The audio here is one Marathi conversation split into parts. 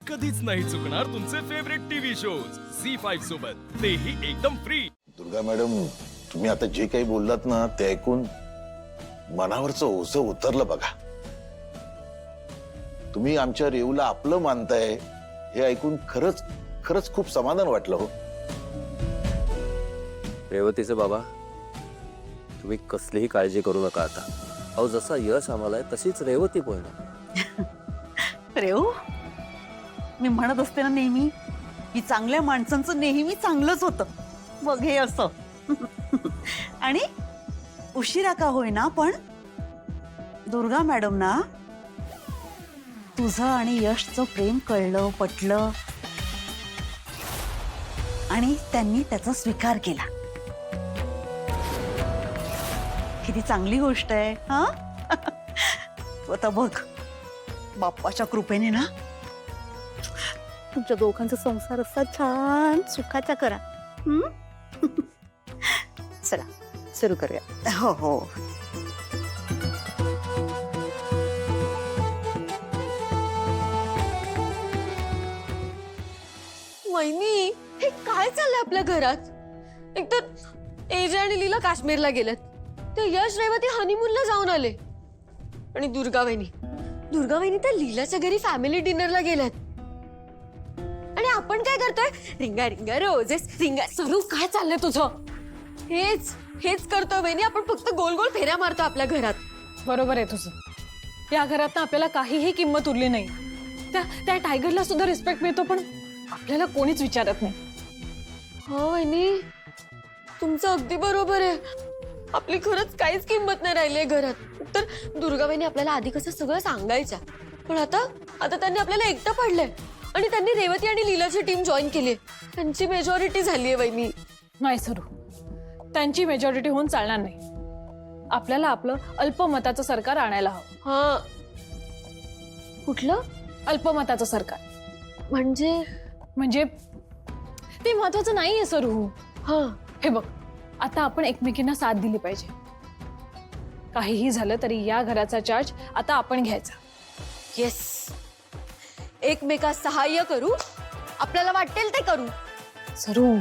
कधीच नाही चुकणार तुमचे फेवरेट टीव्ही शोज झी5 सोबत, तेही एकदम फ्री। दुर्गा मॅडम, तुम्ही आता जे काही बोललात ना ते ऐकून मनावरचं ओझं उतरलं बघा। तुम्ही आमच्या रेऊला आपलं मानताय हे ऐकून खरंच खरंच खूप समाधान वाटलं हो। रेवतीचे बाबा, तुम्ही कसलीही काळजी करू नका आता। अहो, जसा यश आम्हाला आहे तशीच रेवती पण। रेऊ, मी म्हणत असते ना नेहमी की चांगल्या माणसांचं नेहमी चांगलंच होतं, बघ हे असं। आणि उशिरा का होईना पण दुर्गा मॅडम ना तुझं आणि यशचं प्रेम कळलं, पटलं आणि त्यांनी त्याचा स्वीकार केला। किती चांगली गोष्ट आहे हा। आता बघ, बाप्पाच्या कृपेने ना तुमच्या दोघांचा संसार असा छान सुखाचा करा। चला सुरू करूया। हो हो। वहिनी, हे काय चाललंय आपल्या घरात? एक तर एजे आणि लीला काश्मीरला गेलेत, ते यश रेवती हनीमूनला जाऊन आले, आणि दुर्गा वहिनी त्या लीलाच्या घरी फॅमिली डिनरला गेल्यात। आणि आपण काय करतोय? रिंगा रिंगा रोजेस रिंगा। सरू, काय चाललंय तुझं? हेच हेच करतोय वहिनी, आपण फक्त गोल गोल फेऱ्या मारतो आपल्या घरात। बरोबर आहे तुझं। या घरात ना आपल्याला काहीही किंमत उरली नाही। त्या टायगरला सुद्धा रिस्पेक्ट मिळतो, पण आपल्याला कोणीच विचारत नाही। हो वहिनी, तुमचं अगदी बरोबर आहे। आपली खरंच काहीच किंमत नाही राहिली आहे घरात। तर दुर्गा वहिनी आपल्याला आधी कसं सगळं सांगायच्या, पण आता त्यांनी आपल्याला एकटं पडलंय आणि त्यांनी रेवती आणि लीलाची टीम जॉईन केली। त्यांची मेजॉरिटी झाली आहे वहिनी। नाही सरू, त्यांची मेजॉरिटी होऊन चालणार नाही। आपल्याला आपलं अल्पमताचं सरकार आणायला हवं। हा, कुठलं अल्पमताचं सरकार? म्हणजे ते महत्वाचं नाहीये सरू। हा, हे बघ, आता आपण एकमेकींना साथ दिली पाहिजे। काहीही झालं तरी या घराचा चार्ज आता आपण घ्यायचा। येस, एकमेकास सहाय्य करू, आपल्याला वाटेल ते करू। सरू,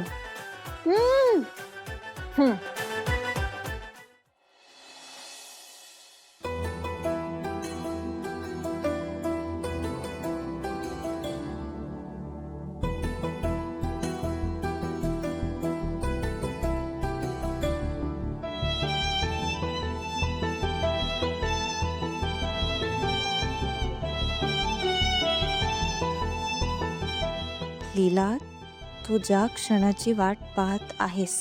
लीला, तू ज्या क्षणाची वाट पाहत आहेस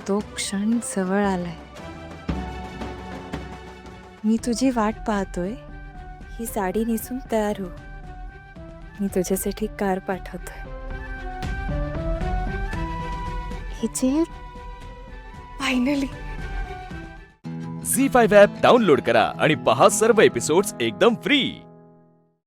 तो क्षण जवळ आलाय। मी तुझी वाट पाहतोय। ही साडी नेसून तयार हो, मी तुझ्यासाठी कार पाठवतोय। हिचे फायनली। झी5 ॲप डाउनलोड करा आणि पहा सर्व एपिसोड्स एकदम फ्री।